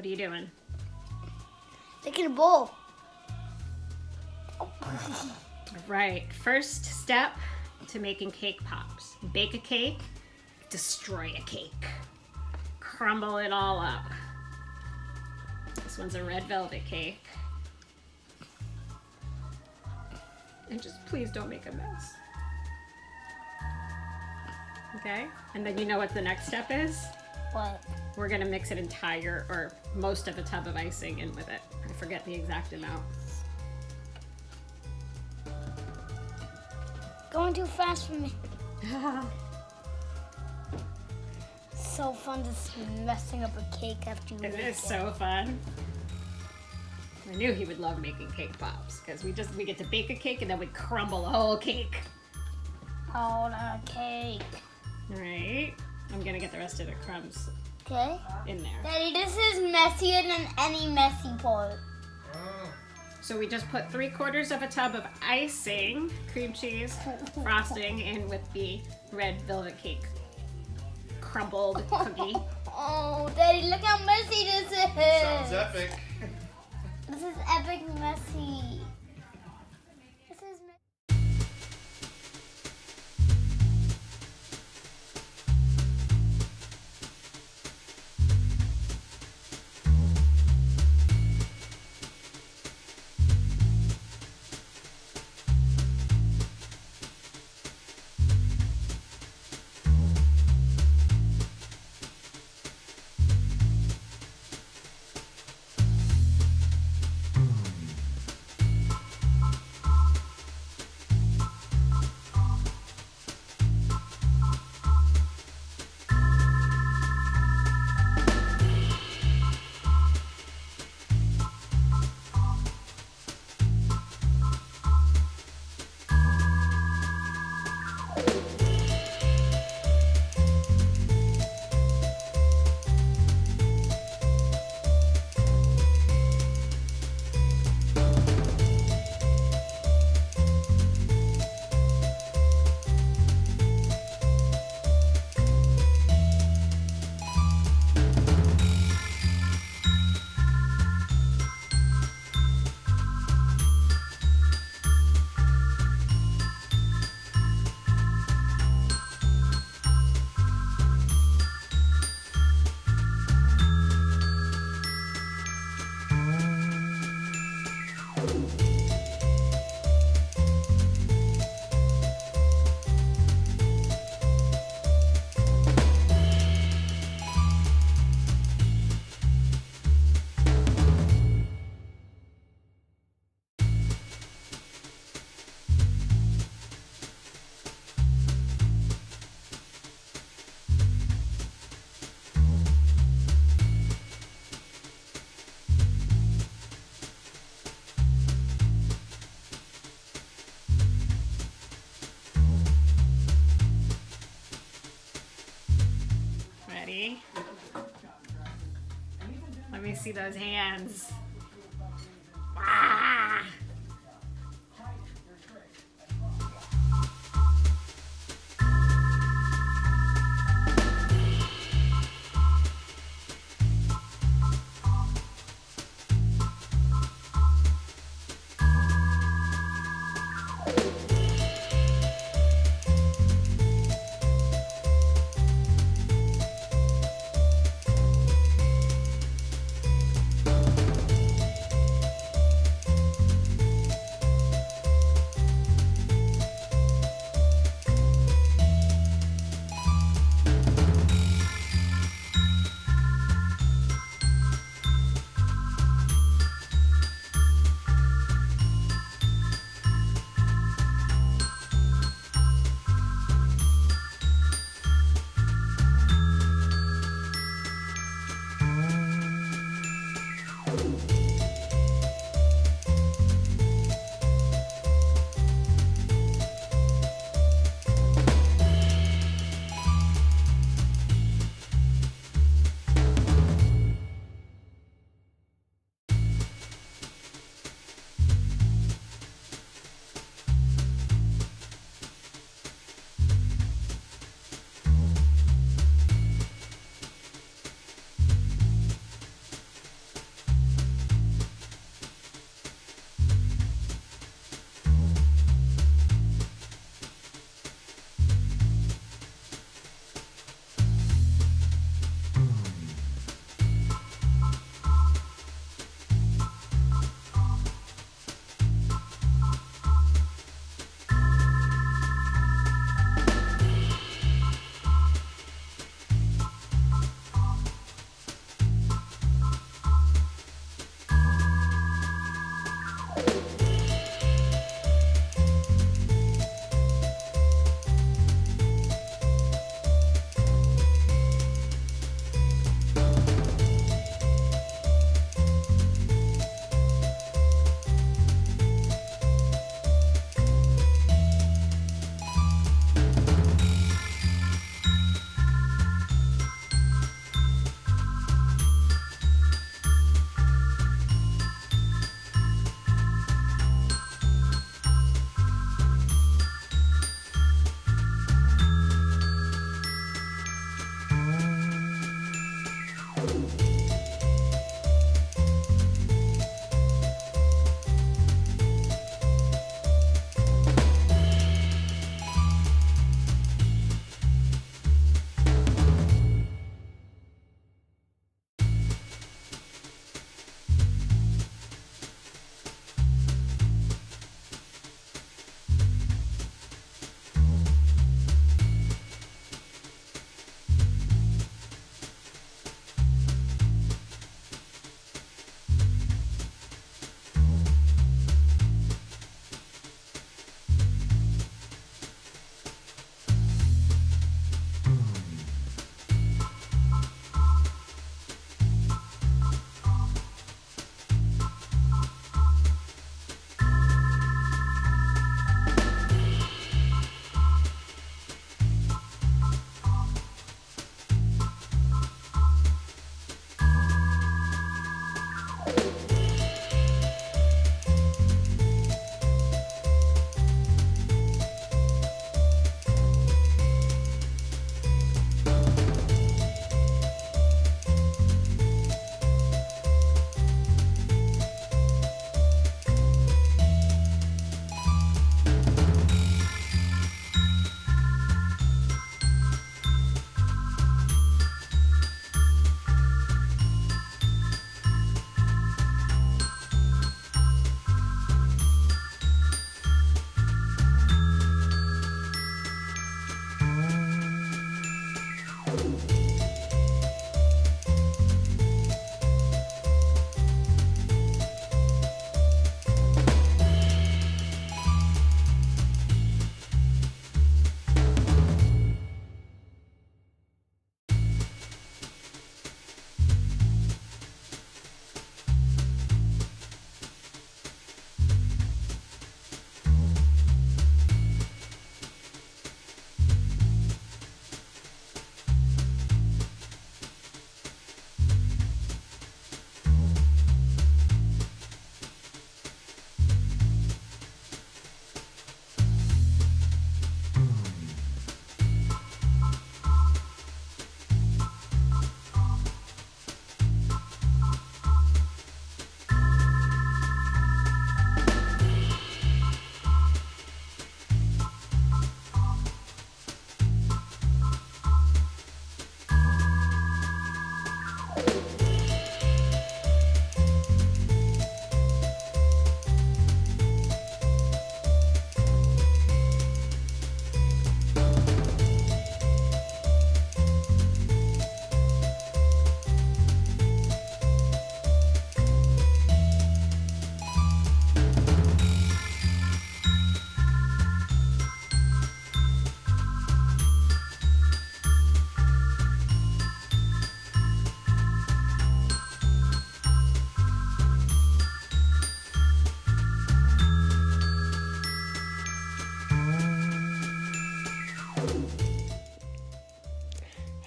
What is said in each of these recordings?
What are you doing? Making a bowl. Right, first step to making cake pops. Bake a cake, destroy a cake. Crumble it all up. This one's a red velvet cake. And just please don't make a mess. Okay, and then you know what the next step is? What? We're gonna mix an entire, or most of a tub of icing in with it. I forget the exact amount. Going too fast for me. So fun just messing up a cake after you It make is so fun. I knew he would love making cake pops because we get to bake a cake and then we crumble a whole cake. Oh, that cake. All right, I'm gonna get the rest of the crumbs Okay. in there. Daddy, this is messier than any messy part. So we just put 3/4 of a tub of icing, cream cheese, frosting in with the red velvet cake crumbled cookie. Oh, Daddy, look how messy this is. Sounds epic. This is epic messy. This is Ready? Let me see those hands. Ah!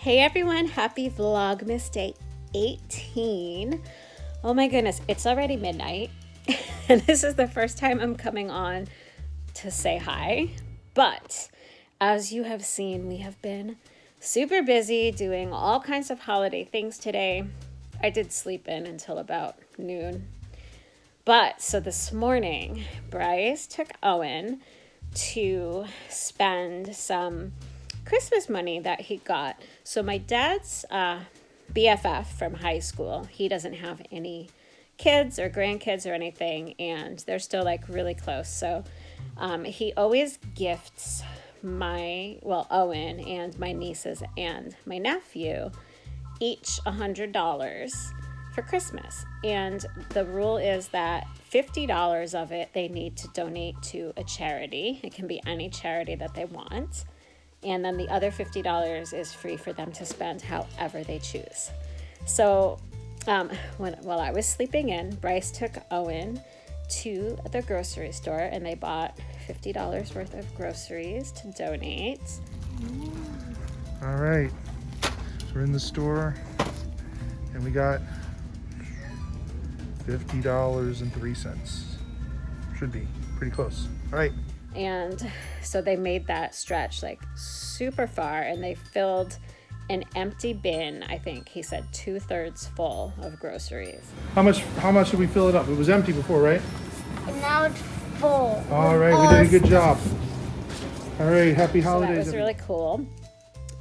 Hey everyone, happy Vlogmas Day 18. Oh my goodness, it's already midnight. And this is the first time I'm coming on to say hi. But as you have seen, we have been super busy doing all kinds of holiday things today. I did sleep in until about noon. But so this morning, Bryce took Owen to spend some Christmas money that he got. So my dad's BFF from high school, he doesn't have any kids or grandkids or anything, and they're still like really close. So he always gifts Owen and my nieces and my nephew each $100 for Christmas. And the rule is that $50 of it they need to donate to a charity. It can be any charity that they want. And then the other $50 is free for them to spend however they choose. So while I was sleeping in, Bryce took Owen to the grocery store and they bought $50 worth of groceries to donate. All right, so we're in the store and we got $50.03. Should be pretty close. All right. And so they made that stretch like super far, and they filled an empty bin, I think he said 2/3 full of groceries. How much did we fill it up? It was empty before, right? And now it's full. All right, we did a good job. All right, happy holidays. So that was really cool.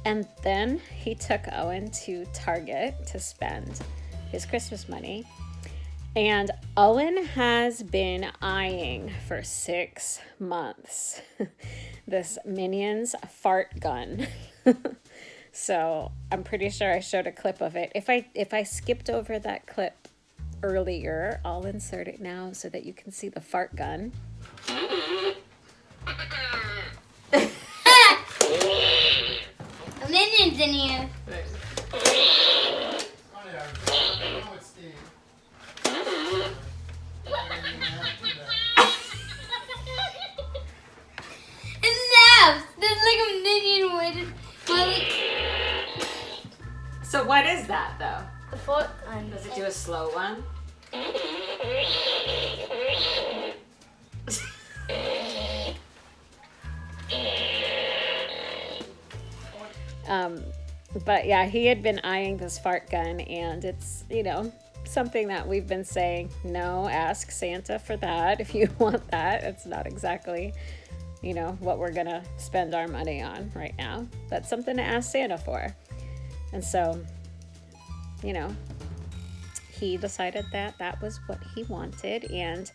And then he took Owen to Target to spend his Christmas money. And Owen has been eyeing for 6 months this Minions fart gun. So I'm pretty sure I showed a clip of it. If I skipped over that clip earlier, I'll insert it now so that you can see the fart gun. Minions in here. There's like a minion waiting. So what is that though? The fork gun. Does it do a slow one? But yeah, he had been eyeing this fart gun, and it's, something that we've been saying, no, ask Santa for that if you want that. It's not exactly, what we're gonna spend our money on right now. That's something to ask Santa for. And so, he decided that that was what he wanted, and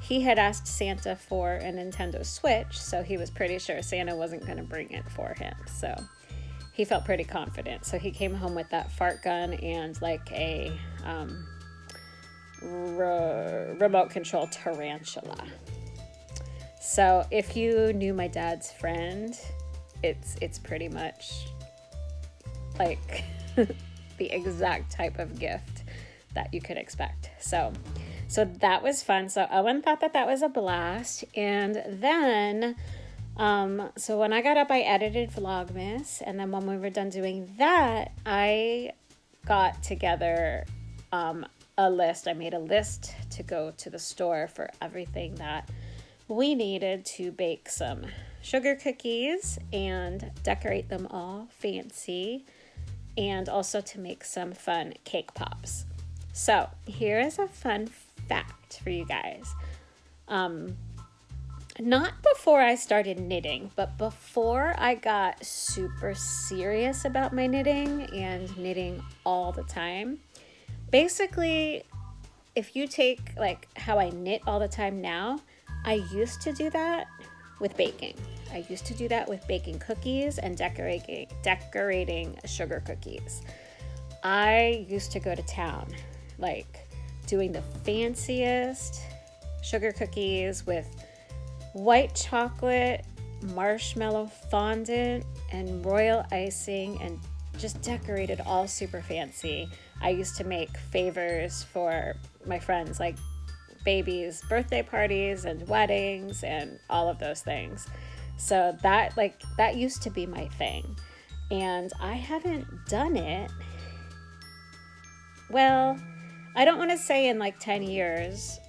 he had asked Santa for a Nintendo Switch, so he was pretty sure Santa wasn't gonna bring it for him. So he felt pretty confident. So he came home with that fart gun and like a remote control tarantula. So if you knew my dad's friend, it's pretty much like the exact type of gift that you could expect. So that was fun. So Owen thought that was a blast. And then so when I got up, I edited Vlogmas, and then when we were done doing that, I got together a list. I made a list to go to the store for everything that we needed to bake some sugar cookies and decorate them all fancy, and also to make some fun cake pops. So here is a fun fact for you guys. Not before I started knitting, but before I got super serious about my knitting and knitting all the time. Basically, if you take like how I knit all the time now, I used to do that with baking. I used to do that with baking cookies and decorating sugar cookies. I used to go to town, like doing the fanciest sugar cookies with white chocolate, marshmallow fondant, and royal icing, and just decorated all super fancy. I used to make favors for my friends, like babies' birthday parties and weddings and all of those things. So that used to be my thing. and I haven't done it. Well, I don't want to say in like 10 years.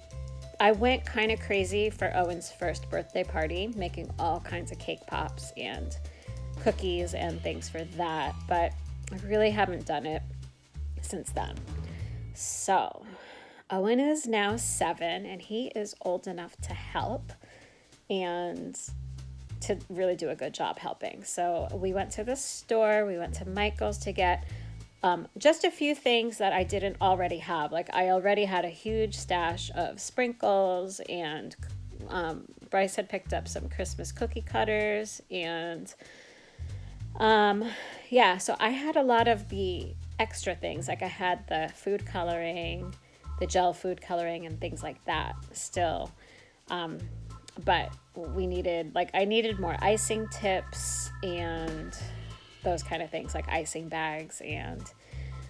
I went kind of crazy for Owen's first birthday party, making all kinds of cake pops and cookies and things for that, but I really haven't done it since then. So Owen is now 7 and he is old enough to help and to really do a good job helping. So we went to the store, we went to Michael's to get just a few things that I didn't already have. Like I already had a huge stash of sprinkles, and Bryce had picked up some Christmas cookie cutters, and yeah, so I had a lot of the extra things. Like I had the food coloring, the gel food coloring and things like that still. But we needed, like I needed more icing tips and those kind of things, like icing bags, and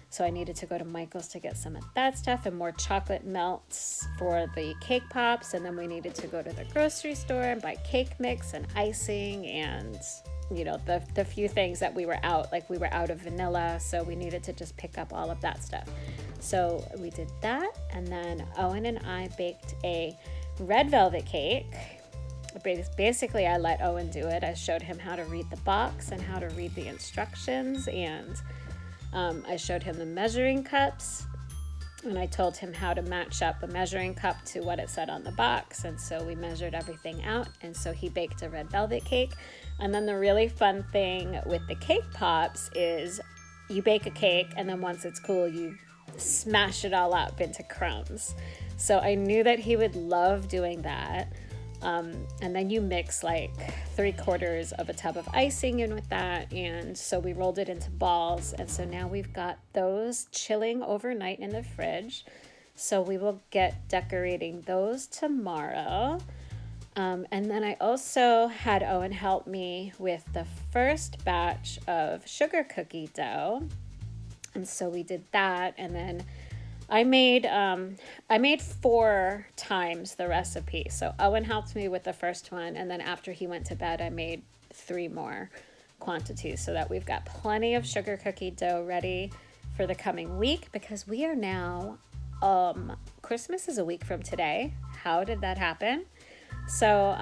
so I needed to go to Michael's to get some of that stuff and more chocolate melts for the cake pops, and then we needed to go to the grocery store and buy cake mix and icing and, you know, the few things that we were out, like we were out of vanilla, so we needed to just pick up all of that stuff. So we did that, and then Owen and I baked a red velvet cake. Basically, I let Owen do it. I showed him how to read the box and how to read the instructions, and I showed him the measuring cups, and I told him how to match up a measuring cup to what it said on the box, and so we measured everything out, and so he baked a red velvet cake. And then the really fun thing with the cake pops is you bake a cake, and then once it's cool, you smash it all up into crumbs. So I knew that he would love doing that. And then you mix like 3/4 of a tub of icing in with that, and so we rolled it into balls, and so now we've got those chilling overnight in the fridge. So we will get decorating those tomorrow. And then I also had Owen help me with the first batch of sugar cookie dough, and so we did that, and then I made 4 times the recipe. So Owen helped me with the first one, and then after he went to bed, I made 3 more quantities so that we've got plenty of sugar cookie dough ready for the coming week, because we are now, Christmas is a week from today. How did that happen? So,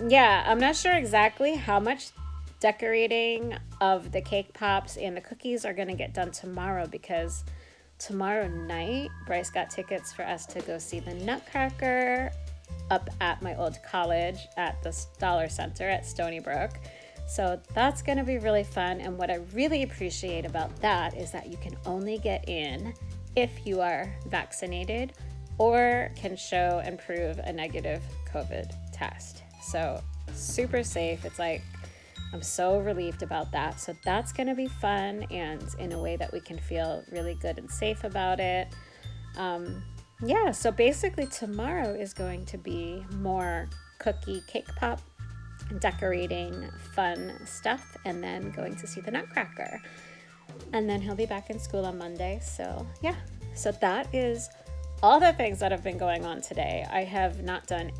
yeah, I'm not sure exactly how much decorating of the cake pops and the cookies are going to get done tomorrow, because tomorrow night, Bryce got tickets for us to go see the Nutcracker up at my old college at the Dollar Center at Stony Brook. So that's going to be really fun. And what I really appreciate about that is that you can only get in if you are vaccinated or can show and prove a negative COVID test. So super safe. It's like, I'm so relieved about that. So that's going to be fun, and in a way that we can feel really good and safe about it. Yeah, so basically tomorrow is going to be more cookie cake pop, decorating, fun stuff, and then going to see the Nutcracker. And then he'll be back in school on Monday. So yeah, so that is all the things that have been going on today. I have not done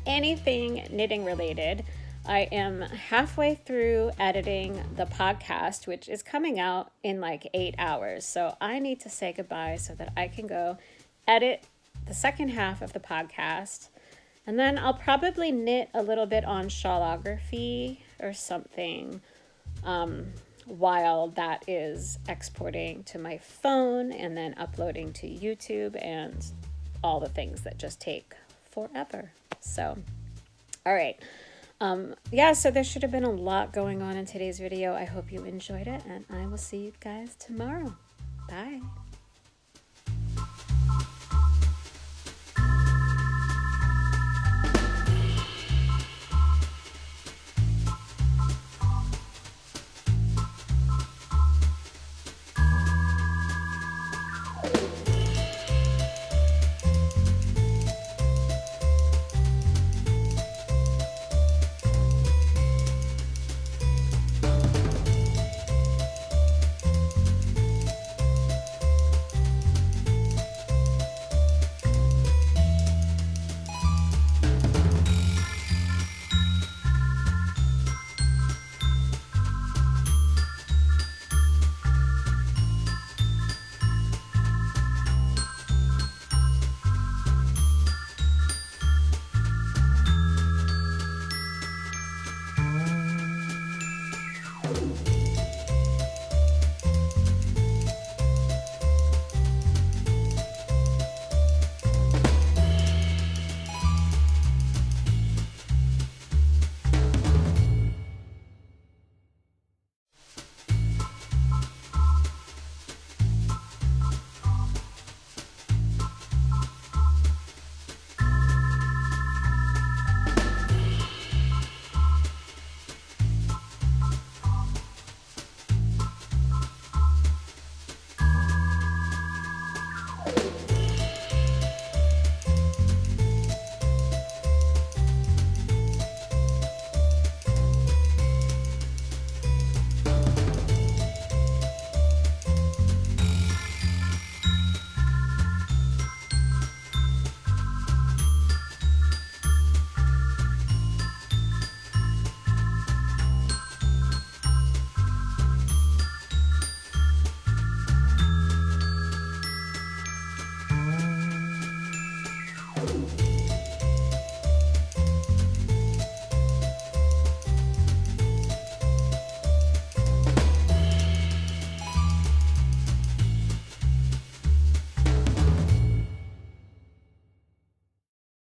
anything knitting related. I am halfway through editing the podcast, which is coming out in like 8 hours. So I need to say goodbye so that I can go edit the second half of the podcast. And then I'll probably knit a little bit on shawlography or something while that is exporting to my phone and then uploading to YouTube and all the things that just take forever. So, all right. Yeah, so there should have been a lot going on in today's video. I hope you enjoyed it, and I will see you guys tomorrow. Bye.